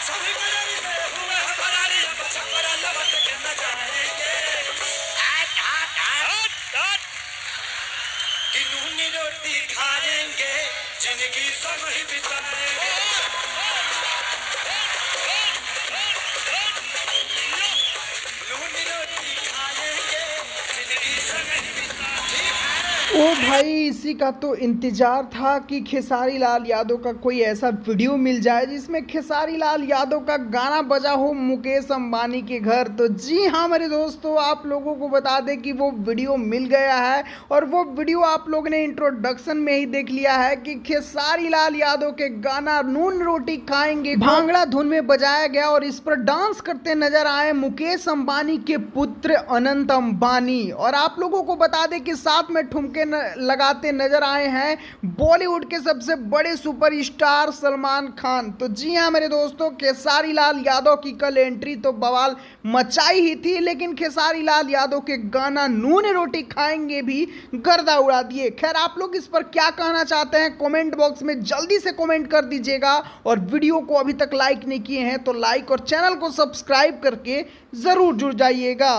सभी कदम से हुए हमारी अब छपरा लपट के न जाएंगे। कि नूनी रोटी खाएंगे, जिंदगी सब ही बिताएंगे। नूनी रोटी खाएंगे, जिंदगी सब ही बिताएंगे। ओ भाई, इसी का तो इंतजार था कि खेसारी लाल यादव का कोई ऐसा वीडियो मिल जाए जिसमें खेसारी लाल यादव का गाना बजा हो मुकेश अंबानी के घर। तो जी हाँ मेरे दोस्तों, आप लोगों को बता दें कि वो वीडियो मिल गया है और वो वीडियो आप लोगों ने इंट्रोडक्शन में ही देख लिया है कि खेसारी लाल यादव के गाना नून रोटी खाएंगे भांगड़ा धुन में बजाया गया और इस पर डांस करते नजर आए मुकेश अंबानी के पुत्र अनंत अंबानी। और आप लोगों को बता दें कि साथ में ठुमके लगाते नजर आए हैं बॉलीवुड के सबसे बड़े सुपरस्टार सलमान खान। तो जी हाँ मेरे दोस्तों, खेसारी लाल यादव की कल एंट्री तो बवाल मचाई ही थी, लेकिन खेसारी लाल यादव के गाना नून रोटी खाएंगे भी गर्दा उड़ा दिए। खैर, आप लोग इस पर क्या कहना चाहते हैं कमेंट बॉक्स में जल्दी से कमेंट कर दीजिएगा और वीडियो को अभी तक लाइक नहीं किए हैं तो लाइक और चैनल को सब्सक्राइब करके जरूर जुड़ जाइएगा।